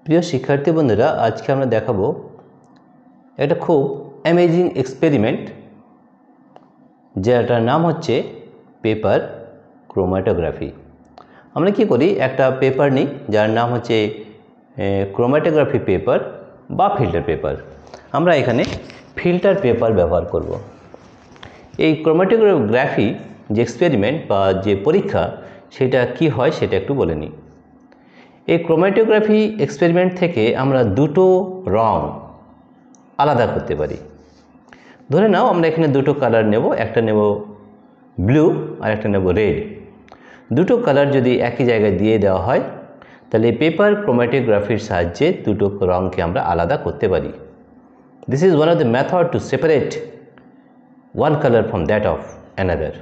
প্রিয় শিক্ষার্থী বন্ধুরা, আজকে আমরা দেখাবো একটা খুব অ্যামেজিং এক্সপেরিমেন্ট, যেটার নাম হচ্ছে পেপার ক্রোম্যাটোগ্রাফি। আমরা কি করি, একটা পেপার নিই যার নাম হচ্ছে ক্রোম্যাটোগ্রাফি পেপার বা ফিল্টার পেপার। আমরা এখানে ফিল্টার পেপার ব্যবহার করব। এই ক্রোম্যাটোগ্রাফি যে এক্সপেরিমেন্ট বা যে পরীক্ষা, সেটা কি হয় সেটা একটু বলে নিই। এই ক্রোম্যাটোগ্রাফি এক্সপেরিমেন্ট থেকে আমরা দুটো রং আলাদা করতে পারি। ধরে নাও আমরা এখানে দুটো কালার নেব, একটা নেব ব্লু আর একটা নেব রেড। দুটো কালার যদি একই জায়গায় দিয়ে দেওয়া হয়, তাহলে পেপার ক্রোম্যাটোগ্রাফির সাহায্যে দুটো রঙকে আমরা আলাদা করতে পারি। This is one of the method to separate one colour from that of another.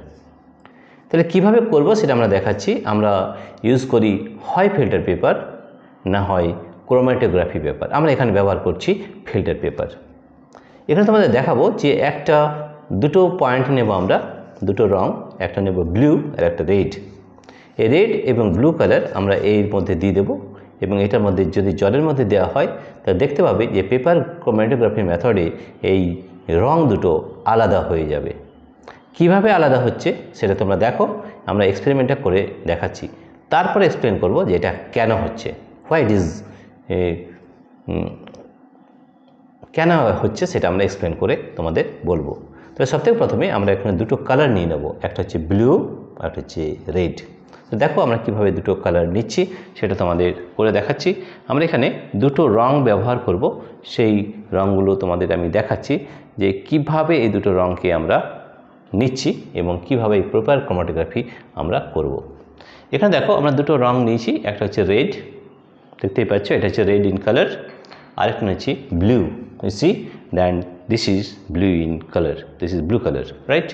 তাহলে কীভাবে করব সেটা আমরা দেখাচ্ছি। আমরা ইউজ করি হয় ফিল্টার পেপার, না হয় ক্রোম্যাটোগ্রাফি পেপার। আমরা এখানে ব্যবহার করছি ফিল্টার পেপার। এখানে তোমাদের দেখাবো যে দুটো পয়েন্ট নেব আমরা, দুটো রং, একটা নেব ব্লু আর একটা রেড। এই রেড এবং ব্লু কালার আমরা এর মধ্যে দিয়ে দেবো, এবং এটার মধ্যে যদি জলের মধ্যে দেওয়া হয় তাহলে দেখতে পাবে যে পেপার ক্রোম্যাটোগ্রাফি মেথডে এই রং দুটো আলাদা হয়ে যাবে। কিভাবে আলাদা হচ্ছে সেটা তোমরা দেখো, আমরা এক্সপেরিমেন্টটা করে দেখাচ্ছি। তারপরে এক্সপ্লেন করব যে এটা কেন হচ্ছে, হোয়াই ইট ইজ, কেন হচ্ছে সেটা আমরা এক্সপ্লেন করে তোমাদের বলবো। তো সবথেকে প্রথমে আমরা এখানে দুটো কালার নিয়ে নেব, একটা হচ্ছে ব্লু আর একটা হচ্ছে রেড। তো দেখো আমরা কিভাবে দুটো কালার নিচ্ছি সেটা তোমাদের করে দেখাচ্ছি। আমরা এখানে দুটো রং ব্যবহার করব, সেই রঙগুলো তোমাদের আমি দেখাচ্ছি যে কিভাবে এই দুটো রঙকে আমরা নিচ্ছি এবং কিভাবে এই পেপার ক্রোম্যাটোগ্রাফি আমরা করব। এখানে দেখো আমরা দুটো রং নিয়েছি, একটা হচ্ছে রেড, দেখতেই পাচ্ছ এটা হচ্ছে রেড ইন কালার, আরেকটা হচ্ছে blue. You see, then this is blue in color, this is blue color, right?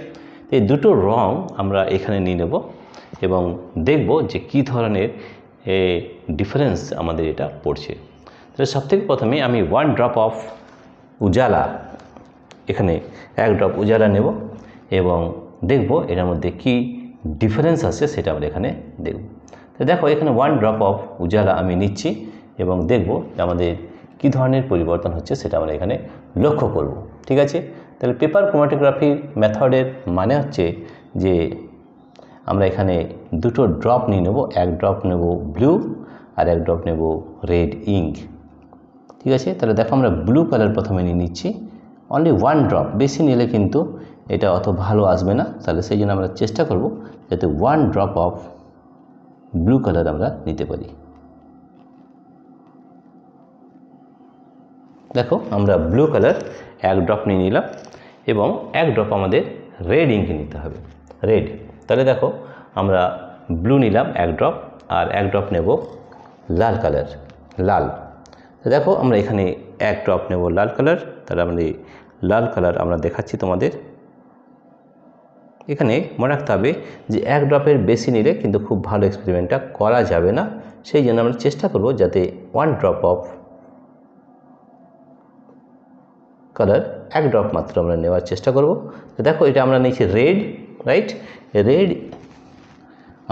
এই দুটো রং আমরা এখানে নিয়ে নেব এবং দেখব যে কী ধরনের ডিফারেন্স আমাদের এটা পড়ছে। তাহলে সবথেকে প্রথমে আমি 1 ড্রপ অফ উজালা, এখানে 1 ড্রপ উজালা নেব এবং দেখব এটার মধ্যে কি ডিফারেন্স আছে সেটা আমরা এখানে দেখব। তো দেখো এখানে 1 ড্রপ অফ উজালা আমি নিচ্ছি এবং দেখব আমাদের কী ধরনের পরিবর্তন হচ্ছে সেটা আমরা এখানে লক্ষ্য করব। ঠিক আছে, তাহলে পেপার ক্রোম্যাটোগ্রাফি মেথডের মানে হচ্ছে যে আমরা এখানে দুটো ড্রপ নিয়ে নেব, 1 ড্রপ নেব ব্লু আর 1 ড্রপ নেব রেড ইঙ্ক। ঠিক আছে, তাহলে দেখো আমরা ব্লু কালার প্রথমে নিয়ে নিচ্ছি, অনলি 1 ড্রপ, বেশি নিলে কিন্তু এটা অত ভালো আসবে না। তাহলে সেই জন্য আমরা চেষ্টা করব যাতে 1 ড্রপ অফ ব্লু কালার আমরা নিতে পারি। দেখো আমরা ব্লু কালার 1 ড্রপ নিয়ে নিলাম এবং 1 ড্রপ আমাদের রেড ইঙ্ক নিতে হবে, রেড। তাহলে দেখো আমরা ব্লু নিলাম 1 ড্রপ আর 1 ড্রপ নেব লাল কালার, লাল। তো দেখো আমরা এখানে 1 ড্রপ নেব লাল কালার, তাহলে আমরা এই লাল কালার আমরা দেখাচ্ছি তোমাদের। এখানে মনে রাখতে হবে যে 1 ড্রপের বেশি নিলে কিন্তু খুব ভালো এক্সপেরিমেন্টটা করা যাবে না, সেই জন্য আমরা চেষ্টা করব যাতে 1 ড্রপ অফ কালার, 1 ড্রপ মাত্র আমরা নেওয়ার চেষ্টা করব। তো দেখো এটা আমরা নিয়েছি রেড, রাইট? রেড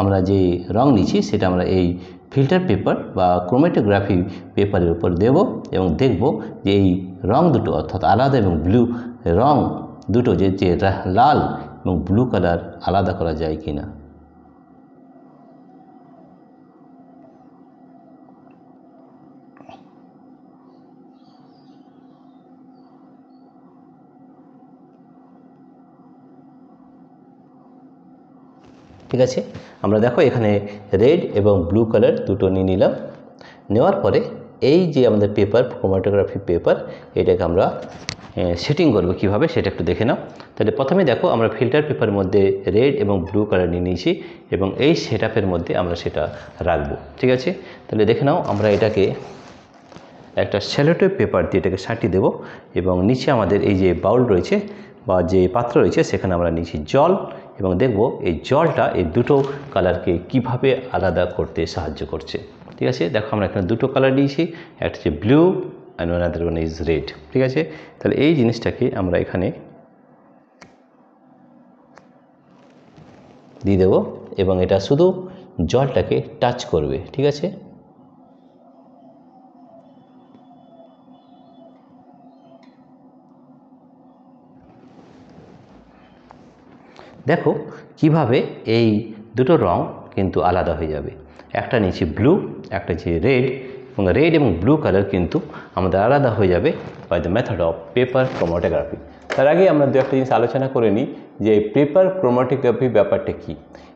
আমরা যে রং নিয়েছি সেটা আমরা এই ফিল্টার পেপার বা ক্রোম্যাটোগ্রাফি পেপারের উপর দেব এবং দেখব যে এই রং দুটো অর্থাৎ আলাদা এবং ব্লু রং দুটো যে লাল এবং ব্লু কালার আলাদা করা যায় কি না। ঠিক আছে, আমরা দেখো এখানে রেড এবং ব্লু কালার দুটো নিয়ে নিলাম। নেওয়ার পরে এই যে আমাদের পেপার ক্রোম্যাটোগ্রাফি পেপার, এটাকে আমরা সেটিং করবো কীভাবে সেটা একটু দেখে নাও। তাহলে প্রথমে দেখো আমরা ফিল্টার পেপারের মধ্যে রেড এবং ব্লু কালার নিয়ে নিয়েছি এবং এই সেটআপের মধ্যে আমরা সেটা রাখবো। ঠিক আছে, তাহলে দেখে নাও আমরা এটাকে একটা সেলোটেপ পেপার দিয়ে এটাকে সাঁটিয়ে দেবো এবং নিচে আমাদের এই যে বাউল রয়েছে বা যে পাত্র রয়েছে সেখানে আমরা নিয়েছি জল এবং দেখব এই জলটা এই দুটো কালারকে কিভাবে আলাদা করতে সাহায্য করছে। ঠিক আছে, দেখো আমরা এখানে দুটো কালার নিয়েছি, একটা হচ্ছে blue and another one is red. ঠিক আছে, তাহলে এই জিনিসটাকে আমরা এখানে দিয়ে দেবো এবং এটা শুধু জলটাকে টাচ করবে। ঠিক আছে, দেখো কিভাবে এই দুটো রং কিন্তু আলাদা হয়ে যাবে। একটা নিচে ব্লু, একটা নিচে রেড, এবং রেড এবং ব্লু কালার কিন্তু আমাদের আলাদা হয়ে যাবে by the method of paper chromatography. তার আগে আমরা দু একটা জিনিস আলোচনা করে নিই যে পেপার ক্রোমাটোগ্রাফি ব্যাপারটা কী।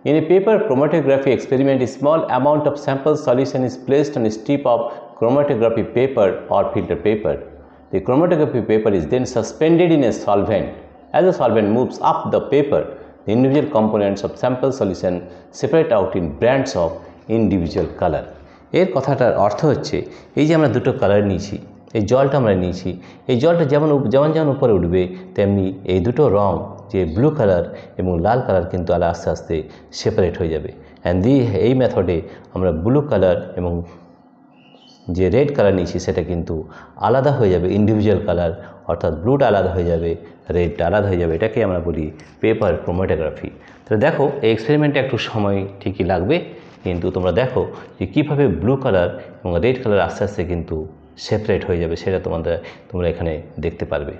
In a paper chromatography experiment, a small amount of sample solution is placed on a strip of chromatography paper or filter paper. The chromatography paper is then suspended in a solvent. As the solvent moves up the paper, the individual components of sample solution separate out in bands of individual color. এর কথাটার অর্থ হচ্ছে এই যে আমরা দুটো colour নিয়েছি, এই জলটা আমরা নিয়েছি, এই জলটা যেমন যেমন উপরে উঠবে তেমনি এই দুটো রং যে ব্লু কালার এবং লাল কালার কিন্তু আস্তে আস্তে সেপারেট হয়ে যাবে। অ্যান্ড এই মেথডে আমরা ব্লু কালার এবং যে রেড কালার নিয়েছি সেটা কিন্তু আলাদা হয়ে যাবে, ইন্ডিভিজুয়াল কালার, অর্থাৎ ব্লুটা আলাদা হয়ে যাবে, রেডটা আলাদা হয়ে যাবে। এটাকে আমরা বলি পেপার ক্রোমাটোগ্রাফি। তো দেখো এই এক্সপেরিমেন্টে একটু সময় ঠিকই লাগবে, কিন্তু তোমরা দেখো যে কীভাবে ব্লু কালার এবং রেড কালার আস্তে আস্তে কিন্তু সেপারেট হয়ে যাবে, সেটা তোমরা এখানে দেখতে পারবে।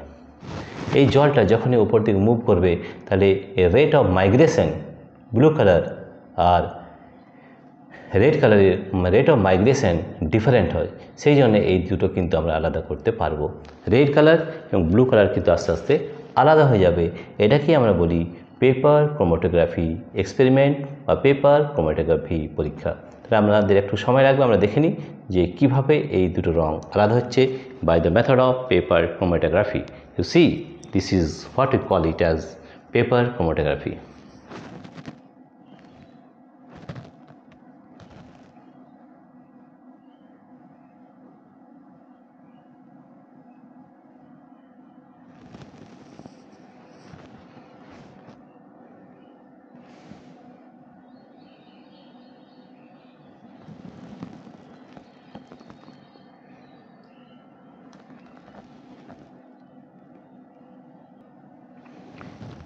এই জলটা যখনই উপর দিকে মুভ করবে তাহলে rate of migration blue colour আর রেড কালারের রেট অফ মাইগ্রেশন ডিফারেন্ট হয়, সেই জন্য এই দুটো কিন্তু আমরা আলাদা করতে পারবো। রেড কালার এবং ব্লু কালার কিন্তু আস্তে আস্তে আলাদা হয়ে যাবে। এটাকেই আমরা বলি পেপার ক্রোমাটোগ্রাফি এক্সপেরিমেন্ট বা পেপার ক্রোমাটোগ্রাফি পরীক্ষা। তাহলে আমাদের একটু সময় লাগবে, আমরা দেখে নিই যে কীভাবে এই দুটো রং আলাদা হচ্ছে by the method of paper chromatography. You see, this is what we call it as paper chromatography.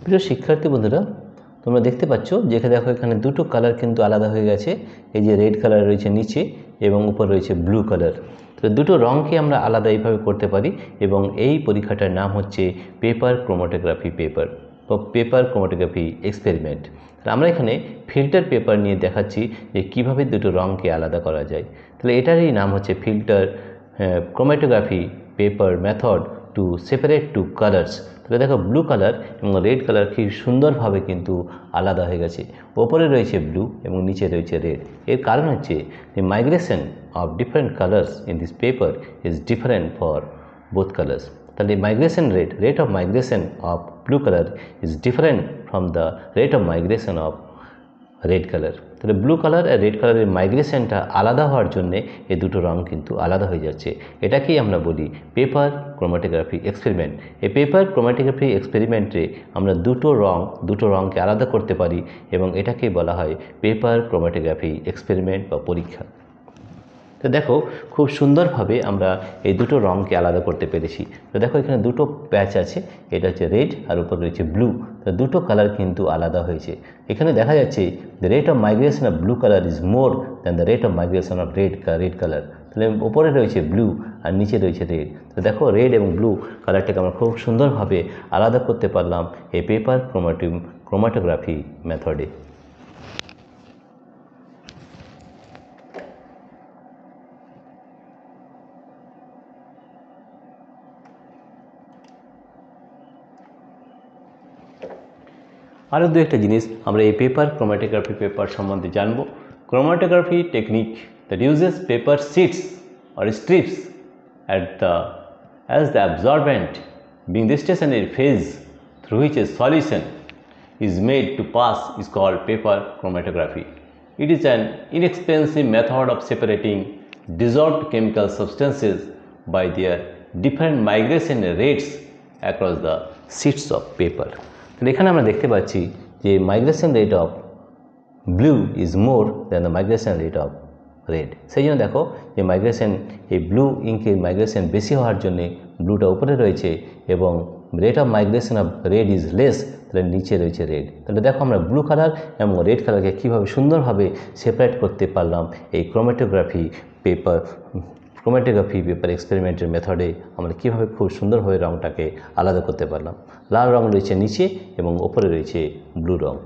প্রিয় শিক্ষার্থী বন্ধুরা, তোমরা দেখতে পাচ্ছ যে দেখো এখানে দুটো কালার কিন্তু আলাদা হয়ে গেছে। এই যে রেড কালার রয়েছে নিচে এবং উপর রয়েছে ব্লু কালার। তো দুটো রঙকে আমরা আলাদা এইভাবে করতে পারি এবং এই পরীক্ষাটার নাম হচ্ছে paper chromatography paper chromatography experiment. আমরা এখানে ফিল্টার পেপার নিয়ে দেখাচ্ছি যে কিভাবে দুটো রঙকে আলাদা করা যায়। তাহলে এটারই নাম হচ্ছে filter chromatography paper method to separate two colours. তাহলে দেখো ব্লু কালার এবং রেড কালার কি সুন্দরভাবে কিন্তু আলাদা হয়ে গেছে। ওপরে রয়েছে ব্লু এবং নিচে রয়েছে রেড। এর কারণ হচ্ছে the migration of different colors in this paper is different for both colors. তাহলে migration rate of migration of blue color is different from the rate of migration of red colour. তাহলে blue colour আর red কালারের মাইগ্রেশনটা আলাদা হওয়ার জন্যে এই দুটো রং কিন্তু আলাদা হয়ে যাচ্ছে। এটাকেই আমরা বলি পেপার ক্রোমাটোগ্রাফি এক্সপেরিমেন্ট। এই পেপার ক্রোমাটোগ্রাফি এক্সপেরিমেন্টে আমরা দুটো রঙকে আলাদা করতে পারি এবং এটাকেই বলা হয় পেপার ক্রোমাটোগ্রাফি এক্সপেরিমেন্ট বা পরীক্ষা। তো দেখো খুব সুন্দরভাবে আমরা এই দুটো রঙকে আলাদা করতে পেরেছি। তো দেখো এখানে দুটো প্যাচ আছে, এটা হচ্ছে রেড আর উপর রয়েছে ব্লু। তো দুটো কালার কিন্তু আলাদা হয়েছে। এখানে দেখা যাচ্ছে the rate of migration of blue colour is more than the rate of migration of red colour. তাহলে উপরে রয়েছে ব্লু আর নিচে রয়েছে রেড। তো দেখো রেড এবং ব্লু কালারটাকে আমরা খুব সুন্দরভাবে আলাদা করতে পারলাম এই পেপার ক্রোমাটোগ্রাফি মেথডে। আরও দু একটা জিনিস আমরা এই পেপার ক্রোমাটোগ্রাফি পেপার সম্বন্ধে জানব। Chromatography technique that uses paper shits or strips as the absorbent being the stationary phase through which a solution is made to pass is called paper chromatography. It is an inexpensive method of separating dissolved chemical substances by their different migration rates across the sheets of paper. তো এখানে আমরা দেখতে পাচ্ছি যে migration rate of blue is more than the migration rate of red. সেই জন্য দেখো যে এই ব্লু ইঙ্কের মাইগ্রেশন বেশি হওয়ার জন্যে ব্লুটা উপরে রয়েছে এবং rate of migration of red is less, তাহলে নিচে রয়েছে রেড। তাহলে দেখো আমরা ব্লু কালার এবং রেড কালারকে কীভাবে সুন্দরভাবে সেপারেট করতে পারলাম এই ক্রোমাটোগ্রাফি ক্রোম্যাটোগ্রাফি পেপার এক্সপেরিমেন্টের মেথডে আমরা কীভাবে খুব সুন্দরভাবে রঙটাকে আলাদা করতে পারলাম। লাল রঙ রয়েছে নিচে এবং ওপরে রয়েছে ব্লু রঙ।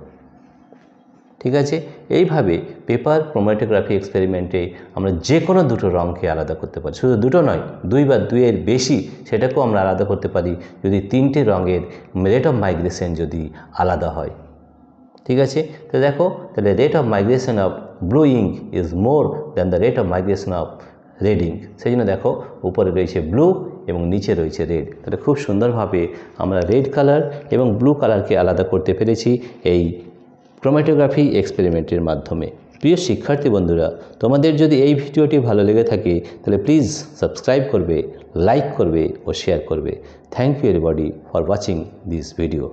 ঠিক আছে, এইভাবে পেপার ক্রোম্যাটোগ্রাফি এক্সপেরিমেন্টে আমরা যে কোনো দুটো রঙকে আলাদা করতে পারি। শুধু দুটো নয়, 2 বা 2 এর বেশি সেটাকেও আমরা আলাদা করতে পারি যদি 3টে রঙের রেট অফ মাইগ্রেশন যদি আলাদা হয়। ঠিক আছে, তো দেখো তাহলে rate of migration of blue ink is more than the rate of migration of red ink. সেই জন্য দেখো উপরে রয়েছে ব্লু এবং নিচে রয়েছে রেড। তাহলে খুব সুন্দরভাবে আমরা রেড কালার এবং ব্লু কালারকে আলাদা করতে পেরেছি এই ক্রোম্যাটোগ্রাফি এক্সপেরিমেন্টের মাধ্যমে। প্রিয় শিক্ষার্থী বন্ধুরা, তোমাদের যদি এই ভিডিওটি ভালো লেগে থাকে তাহলে প্লিজ সাবস্ক্রাইব করবে, লাইক করবে ও শেয়ার করবে। Thank you everybody for watching this video.